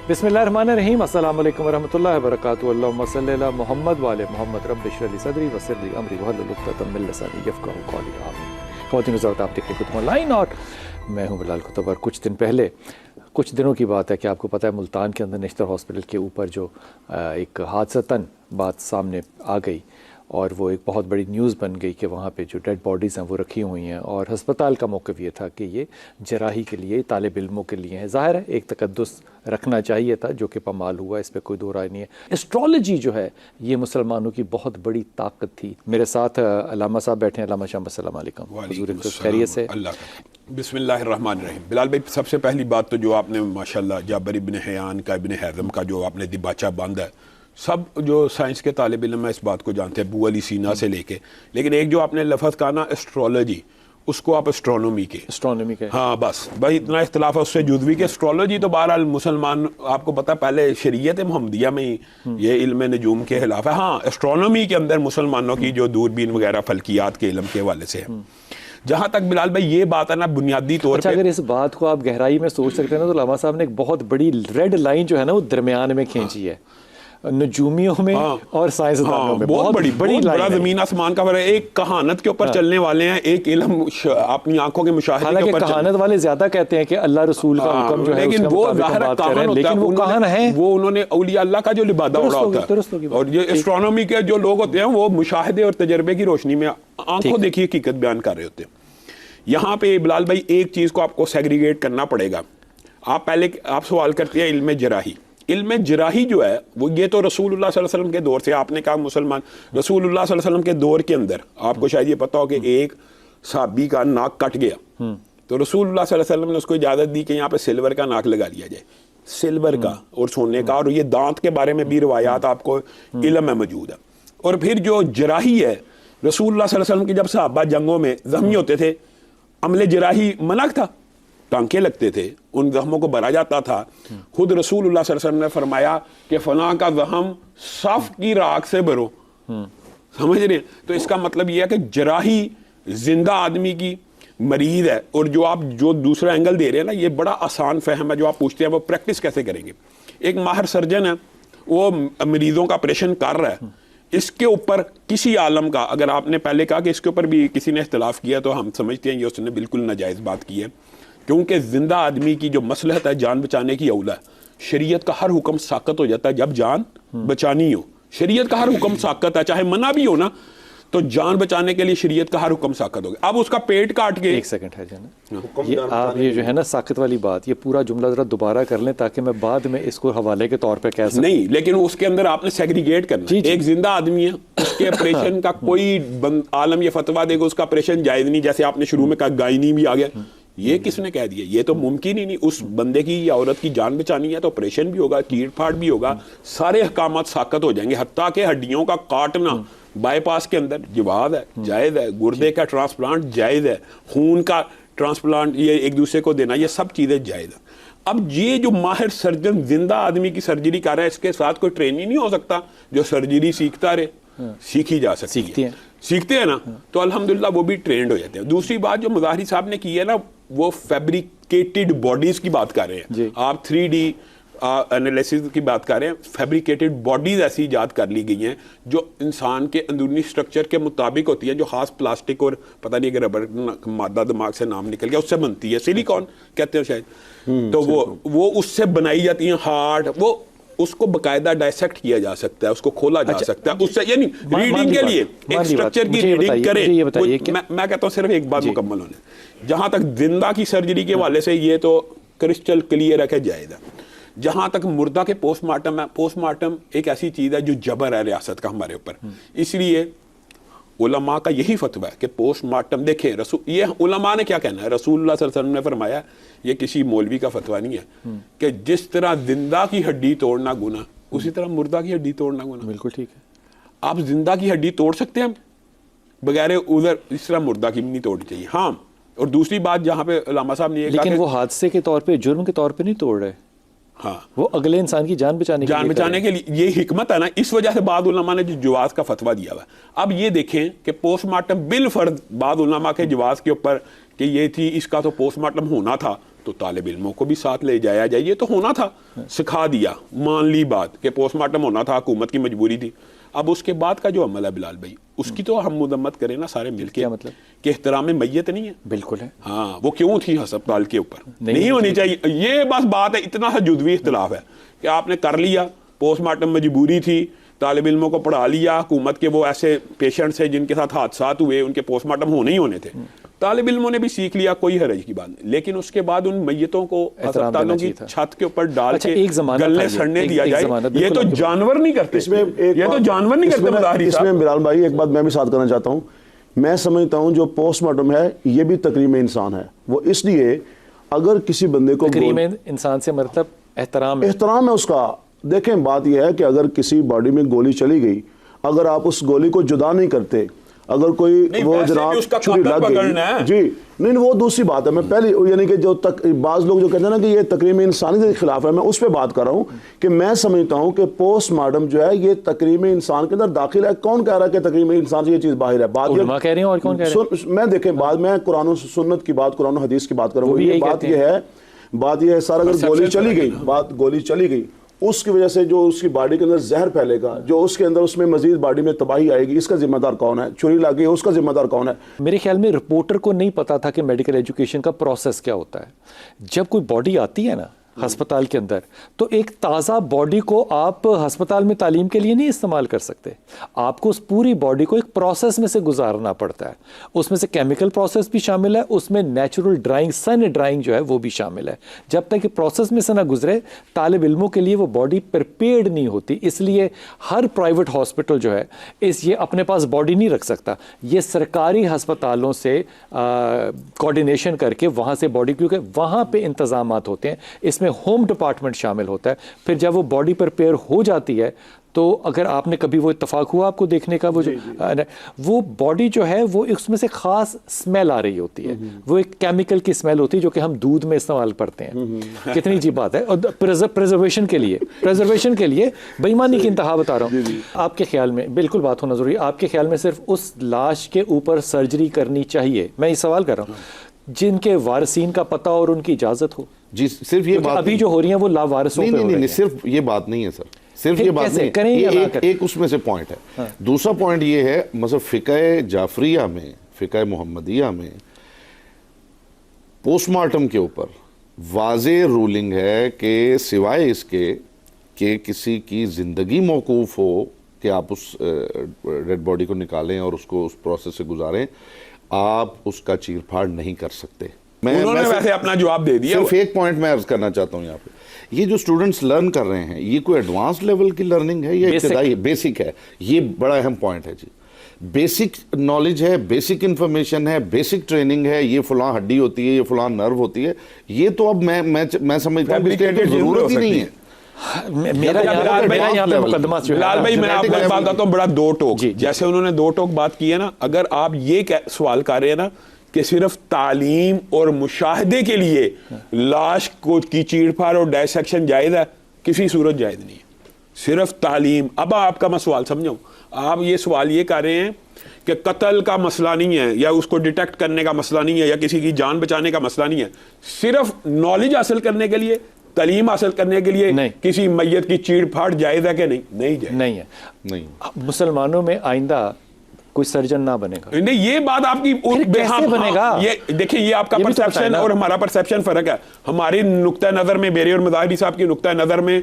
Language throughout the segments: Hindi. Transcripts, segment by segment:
बिस्मिल्लाहिर्रहमानिर्रहीम। अस्सलाम वालेकुम वरहमतुल्लाहि वबरकातुहू। अल्लाहुम्मा सल्लि अला मुहम्मद व आले मुहम्मद। रब्बि इश्रह ली सदरी वयस्सिर ली अमरी वहलुल उक़दतम मिन लिसानी यफ़क़हू क़ौली। आमीन। ख़वातीन हज़रात, आप देख रहे हैं लाइन और मैं हूँ बिलाल कुतुब। कुछ दिन पहले, कुछ दिनों की बात है कि आपको पता है मुल्तान के अंदर नेशनल हॉस्पिटल के ऊपर जो एक हादसतन बात सामने आ गई और वो एक बहुत बड़ी न्यूज़ बन गई कि वहाँ पे जो डेड बॉडीज़ हैं वो रखी हुई हैं और हस्पताल का मौक़िफ़ ये था कि ये जराही के लिए, तालिब इल्मों के लिए है। ज़ाहिर है एक तकद्दुस रखना चाहिए था जो कि पामाल हुआ, इस पर कोई दो राय नहीं है। एस्ट्रोलॉजी जो है ये मुसलमानों की बहुत बड़ी ताकत थी। मेरे साथ अल्लामा साहब बैठे हैं। अल्लामा शाम, अस्सलाम वालेकुम। हुज़ूर खैरियत से? बिस्मिल्लाहिर्रहमानिर्रहीम। बिलाल भाई, सबसे पहली बात तो जो आपने माशाल्लाह जाबिर इब्न हयान का, इब्न हैज़म का जो आपने दिबाचा बांधा है, सब जो साइंस के तालिब इल्म है इस बात को जानते हैं, अबू अली सीना से लेके। लेकिन एक जो आपने लफ्ज़ कहा ना एस्ट्रोलॉजी, उसको आप एस्ट्रोनॉमी के हाँ बस भाई इतना इख्तिलाफ है उससे जुज़वी के। एस्ट्रोलॉजी तो बहरहाल मुसलमान, आपको पता है पहले शरीयत मुहम्मदिया में ही ये इल्म नजूम के खिलाफ है। हाँ, एस्ट्रोनॉमी के अंदर मुसलमानों की जो दूरबीन वगैरह फल्कियात के इल्म के हवाले से है। जहाँ तक बिलाल भाई ये बात है ना बुनियादी तौर पे, अगर इस बात को आप गहराई में सोच सकते हैं ना तो लामा साहब ने एक बहुत बड़ी रेड लाइन जो है ना वो दरमियान में खींची है नजूमियों में और साइंसदानों में। बहुत बड़ी बड़ा जमीन आसमान का फर्क है। एक कहानत के ऊपर चलने वाले हैं, एक इल्म अपनी आंखों के मुशाहिदे के ऊपर। कहानत वाले ज्यादा कहते हैं कि अल्लाह रसूल का हुक्म जो है, लेकिन वो लेकिन वो कहान है, वो उन्होंने औलिया अल्लाह का जो लिबादा उड़ा होता है। और ये एस्ट्रोनॉमी के जो लोग होते हैं वो मुशाहिदे और तजर्बे की रोशनी में आंखों देखी हकीकत बयान कर रहे होते हैं। यहाँ पे बिलाल भाई एक चीज को आपको सेग्रीगेट करना पड़ेगा। आप सवाल करते हैं इल्म जराही। इल्म जराही जो है वो ये तो रसूलुल्लाह सल्लल्लाहु अलैहि वसल्लम के दौर से, आपने कहा मुसलमान, रसूलुल्लाह सल्लल्लाहु अलैहि वसल्लम के दौर के अंदर आपको शायद ये पता हो कि एक साहबी का नाक कट गया तो रसूलुल्लाह सल्लल्लाहु अलैहि वसल्लम ने उसको इजाजत दी कि यहाँ पे सिल्वर का नाक लगा लिया जाए, सिल्वर का और सोने का। और ये दांत के बारे में भी रिवायात आपको इल्म में मौजूद है। और फिर जो जराही है, रसूलुल्लाह सल्लल्लाहु अलैहि वसल्लम के जब सहाबा जंगों में जख्मी होते थे, अमले जराही मना था, टांके लगते थे, उन जख्मों को भरा जाता था। खुद रसूलुल्लाह सल्लल्लाहु अलैहि वसल्लम ने फरमाया कि फलां का जख्म सफ की राख से भरो। समझ रहे हैं? तो इसका मतलब यह है कि जराही जिंदा आदमी की मरीज है। और जो दूसरा एंगल दे रहे हैं ना, ये बड़ा आसान फहम है। जो आप पूछते हैं वो प्रैक्टिस कैसे करेंगे। एक माहिर सर्जन है, वो मरीजों का ऑपरेशन कर रहा है, इसके ऊपर किसी आलम का, अगर आपने पहले कहा कि इसके ऊपर भी किसी ने इख्तिलाफ किया तो हम समझते हैं ये उसने बिल्कुल नाजायज़ बात की है, क्योंकि जिंदा आदमी की जो मसलहत है जान बचाने की औला है। शरीयत का हर हुक्म साकत हो जाता है जब जान बचानी हो। शरीयत का हर हुक्म साकत है, चाहे मना भी हो ना, तो जान बचाने के लिए शरीयत का हर हुक्म साकत हो गया। अब उसका पेट काट के, एक सेकंड है ये आप ये जो है ना साकत वाली बात, ये पूरा जुमला जरा दोबारा कर लें ताकि मैं बाद में इसको हवाले के तौर पे कह सकूं। नहीं, लेकिन उसके अंदर आपने सेग्रीगेट करना। एक जिंदा आदमी है, उसके ऑपरेशन का कोई आलम ये फतवा देगा उसका ऑपरेशन जायज नहीं, जैसे आपने शुरू में कहा गायनी भी आ गया। ये किसने कह दिया? ये तो मुमकिन ही नहीं। उस बंदे की या औरत की जान बचानी है तो ऑपरेशन भी होगा, चीर फाड़ भी होगा, सारे अहकामात साकत हो जाएंगे। हत्ता के हड्डियों का काटना बाईपास के अंदर जवाब है, जायज़ है। गुर्दे का ट्रांसप्लांट जायज़ है। खून का ट्रांसप्लांट ये एक दूसरे को देना, ये सब चीज़ें जायज़ है। अब ये जो माहिर सर्जन जिंदा आदमी की सर्जरी कर रहा है, इसके साथ कोई ट्रेनी नहीं हो सकता जो सर्जरी सीखता रहे? सीखी जा सकती है, सीखते हैं ना, तो अल्हम्दुलिल्लाह वो भी ट्रेंड हो जाते हैं। दूसरी बात जो मुजाहिरी साहब ने की है ना, वो फैब्रिकेटेड बॉडीज की बात कर रहे हैं। आप 3D एनालिसिस की बात कर रहे हैं। फैब्रिकेटेड बॉडीज ऐसी इजाद कर ली गई हैं जो इंसान के अंदरूनी स्ट्रक्चर के मुताबिक होती है, जो खास प्लास्टिक और पता नहीं कि रबर मादा दिमाग से नाम निकल गया, उससे बनती है, सिलिकॉन कहते हैं शायद। तो वो उससे बनाई जाती है हार्ड। वो उसको बकायदा डायसेक्ट किया जा सकता है, उसको खोला जा सकता है उससे, यानी रीडिंग के लिए एक स्ट्रक्चर की रीडिंग करें। मैं कहता हूँ सिर्फ एक बात मुकम्मल होने, जहां तक जिंदा की सर्जरी के हवाले से ये तो क्रिस्टल क्लियर है कि जायज़ है। जहां तक मुर्दा के पोस्टमार्टम है, पोस्टमार्टम एक ऐसी चीज है जो जबर है रियासत का हमारे ऊपर। इसलिए उलमा का यही फतवा है कि पोस्टमार्टम देखें। ये उलमा ने क्या कहना है, रसूलुल्लाह सल्लल्लाहु अलैहि वसल्लम ने फरमाया, ये किसी मौलवी का फतवा नहीं है, कि जिस तरह जिंदा की हड्डी तोड़ना गुनाह, उसी तरह मुर्दा की हड्डी तोड़ना गुनाह। बिल्कुल ठीक है। आप जिंदा की हड्डी तोड़ सकते हैं बगैर उधर, इस तरह मुर्दा की भी नहीं तोड़नी चाहिए। हाँ, और दूसरी बात जहाँ पे उलमा साहब ने, लेकिन वो हादसे के तौर पे, जुर्म के तौर पे नहीं तोड़ रहे। हाँ, वो अगले इंसान की जान बचाने के लिए ये हिकमत है ना। इस वजह से बाद उलमा ने जो जवाज का फतवा दिया हुआ। अब ये देखें कि पोस्टमार्टम बिल फर्ज बाद उलमा के जवाज के ऊपर कि ये थी, इसका तो पोस्टमार्टम होना था, तो तालिब इल्मों को भी साथ ले जाया जाए। ये तो होना था, सिखा दिया, मान ली बात कि पोस्टमार्टम होना था, हुकूमत की मजबूरी थी। अब उसके बाद का जो अमल है बिलाल भाई, उसकी तो हम मुदम्मत करें ना सारे मिलके, क्या मतलब कि एहतराम मैयत नहीं है। बिल्कुल है। हाँ, वो क्यों थी अस्पताल के ऊपर, नहीं होनी चाहिए। ये बस बात है, इतना सा जुज़वी इख्तिलाफ है कि आपने कर लिया, पोस्टमार्टम मजबूरी थी, तालिब इल्मों को पढ़ा लिया, हुकूमत के वो ऐसे पेशेंट्स हैं जिनके साथ हादसात हुए, उनके पोस्टमार्टम होने ही होने थे, तालिब इल्मों ने भी सीख लिया, कोई हरज की बात नहीं। लेकिन उसके बाद उन मैयतों को अस्पतालों की छत के ऊपर डाल के गले सड़ने दिया जाए, ये तो जानवर नहीं करते, ये तो जानवर नहीं करते। इसमें बिलाल भाई एक बात मैं भी साथ करना चाहता हूँ। मैं समझता हूँ जो पोस्टमार्टम है ये भी तकरीम इंसान है। वो इसलिए अगर किसी बंदे को तकरीम इंसान से मतलब एहतराम है उसका। देखें, बात यह है कि अगर किसी बॉडी में गोली चली गई, अगर आप उस गोली को जुदा नहीं करते, अगर कोई वो जनाब छुरी लग गई, जी नहीं, वो दूसरी बात है। मैं पहले यानी कि जो बाज़ लोग जो कहते हैं ना कि ये तकरीम इंसानी के खिलाफ है, मैं उस पर बात कर रहा हूँ कि मैं समझता हूँ कि पोस्टमार्टम जो है ये तकरीम इंसान के अंदर दाखिल है। कौन कह रहा है कि तकरीम इंसान से ये चीज़ बाहर है? बात उलमा कह रहे हैं और कौन कह रहे हैं? मैं देखें, बाद में कुरान सुन्नत की बात, कुरान हदीस की बात कर रहा हूँ। बात यह है सर, अगर गोली चली गई, गोली चली गई, उसकी वजह से जो उसकी बॉडी के अंदर जहर फैलेगा, जो उसके अंदर उसमें मजीद बॉडी में तबाही आएगी, इसका जिम्मेदार कौन है? छुरी लगी है, उसका जिम्मेदार कौन है? मेरे ख्याल में रिपोर्टर को नहीं पता था कि मेडिकल एजुकेशन का प्रोसेस क्या होता है। जब कोई बॉडी आती है ना अस्पताल के अंदर, तो एक ताज़ा बॉडी को आप अस्पताल में तालीम के लिए नहीं इस्तेमाल कर सकते। आपको उस पूरी बॉडी को एक प्रोसेस में से गुजारना पड़ता है। उसमें से केमिकल प्रोसेस भी शामिल है, उसमें नेचुरल ड्राइंग, सन ड्राइंग जो है वो भी शामिल है। जब तक कि प्रोसेस में से ना गुजरे, तालिब इल्मों के लिए वो बॉडी प्रिपेयर्ड नहीं होती। इसलिए हर प्राइवेट हॉस्पिटल जो है ये अपने पास बॉडी नहीं रख सकता। ये सरकारी अस्पतालों से कोऑर्डिनेशन करके वहाँ से बॉडी, क्योंकि वहाँ पे इंतजामात होते हैं, इसमें होम डिपार्टमेंट शामिल होता है। फिर जब वो बॉडी प्रिपेयर हो जाती है, तो अगर आपने कभी वो इत्तफाक हुआ आपको देखने का, वो बॉडी जो है वो उसमें से खास स्मेल आ रही होती है। वो एक केमिकल की स्मेल होती है जो कि हम दूध में इस्तेमाल करते हैं। कितनी अजीब बात है। और प्रिजर्वेशन के लिए बेईमानी की इंतहा बता रहा हूँ। आपके ख्याल में, बिल्कुल बात होना जरूरी, आपके ख्याल में सिर्फ उस लाश के ऊपर सर्जरी करनी चाहिए? मैं ये सवाल कर रहा हूँ जिनके वारसीन का पता और उनकी इजाजत हो। जी, सिर्फ ये बात अभी जो हो रही है वो लावारिसों पे हो रही है। नहीं, सिर्फ ये बात नहीं है सर, सिर्फ ये बात नहीं, ये एक उसमें से पॉइंट है। हाँ। दूसरा पॉइंट ये है, मतलब फिक़ह जाफरिया में, फिक़ह मुहम्मदिया में पोस्टमार्टम के ऊपर वाज़े रूलिंग है कि सिवाय इसके कि किसी की ज़िंदगी मौकूफ़ हो कि आप उस डेड बॉडी को निकालें और उसको उस प्रोसेस से गुजारें, आप उसका चीरफाड़ नहीं कर सकते। उन्होंने वैसे अपना जवाब दे दिया। सिर्फ एक पॉइंट मैं अर्ज करना चाहता हूँ यहाँ पे, ये जो स्टूडेंट्स लर्न कर रहे हैं, ये कोई एडवांस लेवल की लर्निंग है या इब्तिदाई? बेसिक है। ये बड़ा अहम पॉइंट है जी। बेसिक नॉलेज है, बेसिक इंफॉर्मेशन है, बेसिक ट्रेनिंग है। ये फलां हड्डी होती है, ये फलां नर्व होती है। ये तो अब मैं समझता हूँ जरूरत ही नहीं है। मेरा यहाँ पे मुकदमा लाल भाई, मैं आपको बात बताता हूँ, बड़ा दो टोक, जैसे उन्होंने दो टोक बात की है ना, अगर आप ये सवाल कर रहे हैं ना कि सिर्फ तालीम और मुशाहदे के लिए लाश को की चीरफाड़ और डायसेक्शन जायज़ है, किसी सूरत जायज़ नहीं है। सिर्फ तालीम। अब आपका मैं सवाल समझाऊं, आप ये सवाल ये कर रहे हैं कि कत्ल का मसला नहीं है, या उसको डिटेक्ट करने का मसला नहीं है, या किसी की जान बचाने का मसला नहीं है, सिर्फ नॉलेज हासिल करने के लिए, तालीम हासिल करने के लिए नहीं। किसी मैयत की चीरफाड़ जायज़ है कि नहीं? नहीं है। नहीं। मुसलमानों में आइंदा कोई सर्जन ना बनेगा। नहीं, ये बात आपकी कैसे बनेगा? ये देखिए, ये आपका परसेप्शन और हमारा परसेप्शन फर्क है। हमारी नुक्ता नजर में, मेरे और मुजाहिरी साहब की नुक्ता नजर में,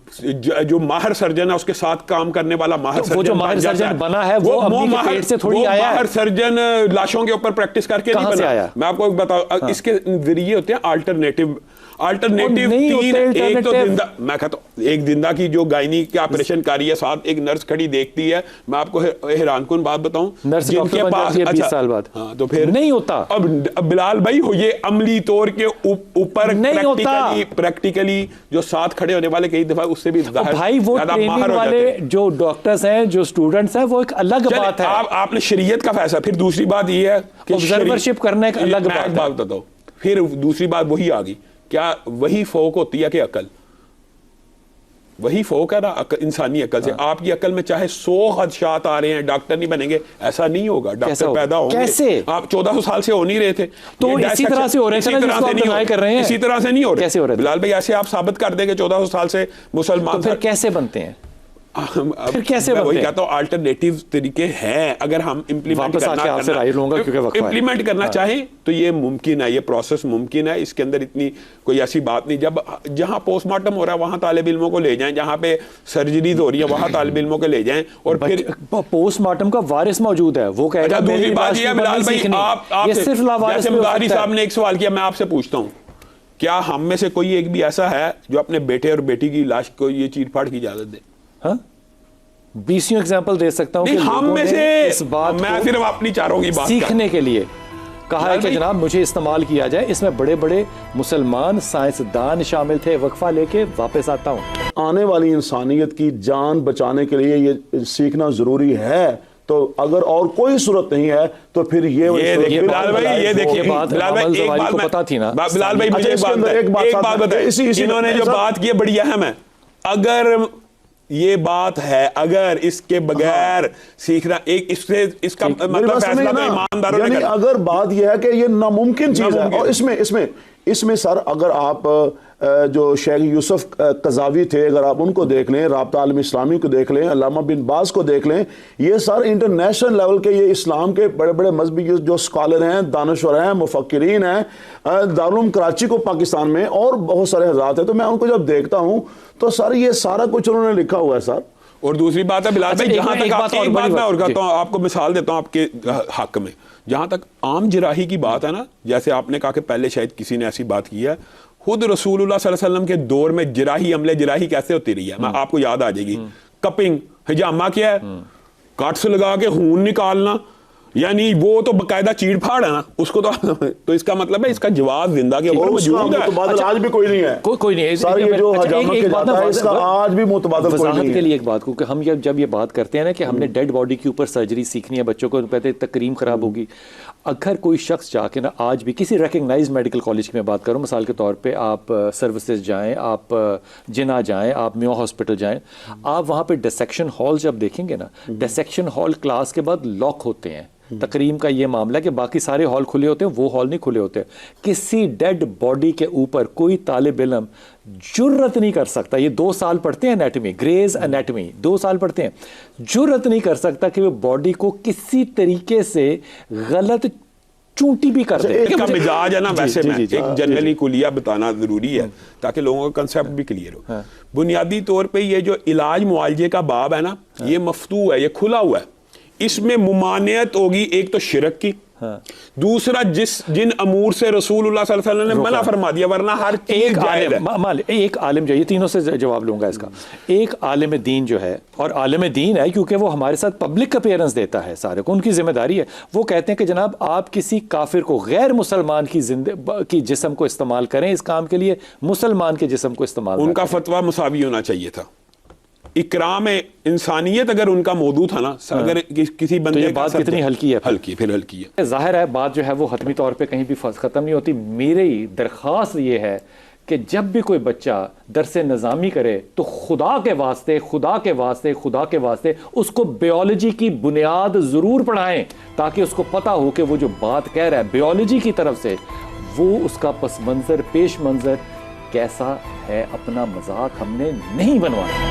जो माहिर सर्जन है उसके साथ काम करने वाला माहिर सर्जन, वो जो माहिर सर्जन बना है वो अम्मी के पेट से थोड़ी आया है। माहिर सर्जन लाशों के ऊपर प्रैक्टिस करके नहीं बना। मैं आपको बताऊं, इसके जरिए होते हैं अल्टरनेटिव तीन। एक तो जिंदा, मैं कहता हूं एक जिंदा की जो गायनी के ऑपरेशन कारी है, साथ एक नर्स खड़ी देखती है। मैं आपको हैरानकुन बात बताऊं, जिनके पास 20 साल बाद, हाँ, तो फिर नहीं होता। अब बिलाल भाई हो, ये अमली तौर के ऊपर नहीं होता। प्रैक्टिकली जो साथ खड़े होने वाले कई दफा उससे भी भाई वो ट्रेनिंग वाले जो डॉक्टर्स हैं, जो स्टूडेंट्स हैं, वो एक अलग बात है। आपने शरीयत का फैसला। फिर दूसरी बात ये है कि ऑब्जर्वरशिप करना एक अलग बात बताओ। फिर दूसरी बात वही आ गई, क्या वही फौक होती है कि अकल? वही फोक है ना इंसानी अकल से। आपकी अकल में चाहे 100 खदशात आ रहे हैं, डॉक्टर नहीं बनेंगे, ऐसा नहीं होगा। डॉक्टर पैदा होंगे। कैसे? आप 1400 साल से हो नहीं रहे थे, तो इसी तरह से हो रहे थे, इसी तरह से नहीं कर रहे हैं, इसी तरह से नहीं हो रहे। कैसे हो रहे? बिलाल भाई ऐसे आप साबित कर देंगे 1400 साल से मुसलमान, तो फिर कैसे बनते हैं? फिर कैसे मैं वही कहता हूं, अल्टरनेटिव तरीके हैं। अगर हम इम्प्लीमेंट करना चाहें तो ये मुमकिन है, ये प्रोसेस मुमकिन है। इसके अंदर इतनी कोई ऐसी बात नहीं। जब जहां पोस्टमार्टम हो रहा है वहां तालिब इल्मों को ले जाएं, जहां पे सर्जरीज हो रही है वहां तालिब इल्मों को ले जाएं। और फिर पोस्टमार्टम का वारिस मौजूद है, वो कहेगा। दूसरी बात ये बिलाल भाई, आप सिर्फ मुदारी साहब ने एक सवाल किया, मैं आपसे पूछता हूं, क्या हम में से कोई एक भी ऐसा है जो अपने बेटे और बेटी की लाश को ये चीर-फाड़ की इजाजत दे? हाँ, 20 एग्जाम्पल दे सकता हूं। हम में से इस बात मैं सिर्फ अपनी चारों की बात सीखने के लिए कहा है कि जनाब मुझे इस्तेमाल किया जाए। इसमें बड़े बड़े मुसलमान साइंसदान शामिल थे। वक्फा लेके वापस आता हूं। आने वाली इंसानियत की जान बचाने के लिए ये सीखना जरूरी है। तो अगर और कोई सूरत नहीं है तो फिर ये देखिए बिलाल भाई, ये देखिए बिलाल भाई, एक बात पता थी ना बिलाल भाई, मुझे एक बात बताइए, इन्होंने जो बात की है बड़ी अहम है। अगर ये बात है, अगर इसके बगैर सीखना एक इसका मतलब फैसला तो ईमानदारों ने, अगर बात यह है कि ये नामुमकिन चीज है। और इसमें सर, अगर आप जो शेख यूसुफ कज़ावी थे, अगर आप उनको देख लें, राब्ता आलम इस्लामी को देख लें, अल्लामा बिन बाज को देख लें, ये सर इंटरनेशनल लेवल के ये इस्लाम के बड़े बड़े मजहबी जो स्कॉलर हैं, दानश्वर हैं, मुफक्किरीन हैं, दारुल उलूम कराची को पाकिस्तान में और बहुत सारे हज़रात हैं। तो मैं उनको जब देखता हूं तो सर ये सारा कुछ उन्होंने लिखा हुआ है सर। और दूसरी बात है बिलाल भाई, जहां तक आपकी एक बात मैं और कहता हूं, आपको मिसाल देता हूं आपके हक में, जहां तक आम जिराही की बात है ना, जैसे आपने कहा कि पहले शायद किसी ने ऐसी बात की है, खुद रसूलुल्लाह सल्लल्लाहु अलैहि वसल्लम के दौर में जिराही अमले, जिराही कैसे होती रही है, मैं आपको याद आ जाएगी। कपिंग, हिजामा क्या है, काट से लगा के खून निकालना, यानी वो तो बकायदा चीड़-फाड़ है ना उसको। तो इसका मतलब है इसका जवाब जिंदा के ऊपर मौजूद है। अच्छा, आज भी कोई नहीं है, कोई नहीं है सर। ये जो हजामा के जाता है इसका आज भी मुतबादल कोई नहीं है। के लिए एक बात, क्योंकि हम जब ये बात करते हैं ना कि हमने डेड बॉडी के ऊपर सर्जरी सीखनी है, बच्चों को कहते हैं तकरीम खराब होगी। अगर कोई शख्स जाके ना आज भी किसी रिकग्नाइज्ड मेडिकल कॉलेज की मैं बात करूं, मिसाल के तौर पे आप सर्विसेज जाएं, आप जिना जाएं, आप मेयो हॉस्पिटल जाएं, आप वहां पे डिसेक्शन हॉल जब देखेंगे ना, डिसेक्शन हॉल क्लास के बाद लॉक होते हैं। तकरीम का ये मामला कि बाकी सारे हॉल खुले होते हैं, वो हॉल नहीं खुले होते। किसी डेड बॉडी के ऊपर कोई तालिब इल्म जुर्रत नहीं कर सकता, ये 2 साल पढ़ते हैं एनाटमी, ग्रेज एनाटमी 2 साल पढ़ते हैं, जुर्रत नहीं कर सकता कि वो बॉडी को किसी तरीके से गलत चूंटी भी कर दे। इसका मिजाज है ना, वैसे में एक जनरली कुलिया बताना जरूरी है ताकि लोगों का कंसेप्ट भी क्लियर हो। बुनियादी तौर पे ये जो इलाज मुआलजे का बाब है ना, ये मफ्तू है, ये खुला हुआ है। इसमें मुमानियत होगी एक तो शिरक की, दूसरा जिन अमूर से रसूलुल्लाह सल्लल्लाहु अलैहि वसल्लम ने मना फरमा दिया, वरना हर एक आलिम जो, ये तीनों से जवाब लूंगा इसका। एक आलिम दीन जो है, और आलिम दीन है क्योंकि वो हमारे साथ पब्लिक अपीयरेंस देता है, सारे को उनकी जिम्मेदारी है। वो कहते हैं कि जनाब आप किसी काफिर को, गैर मुसलमान की जिस्म को इस्तेमाल करें इस काम के लिए, मुसलमान के जिस्म को इस्तेमाल, उनका फतवा मुसावी होना चाहिए था। इकराम इंसानियत अगर उनका मौजूद था ना, अगर किसी बंदे, तो बात कितनी हल्की है, फिर हल्की है। जाहिर है बात जो है वो हतमी तौर पे कहीं भी खत्म नहीं होती। मेरी दरख्वास्त ये है कि जब भी कोई बच्चा दरसे निज़ामी करे तो खुदा के वास्ते उसको बायोलॉजी की बुनियाद ज़रूर पढ़ाएं, ताकि उसको पता हो कि वो जो बात कह रहा है बायोलॉजी की तरफ से, वो उसका पस मंज़र, पेश मंज़र कैसा है। अपना मजाक हमने नहीं बनवाना।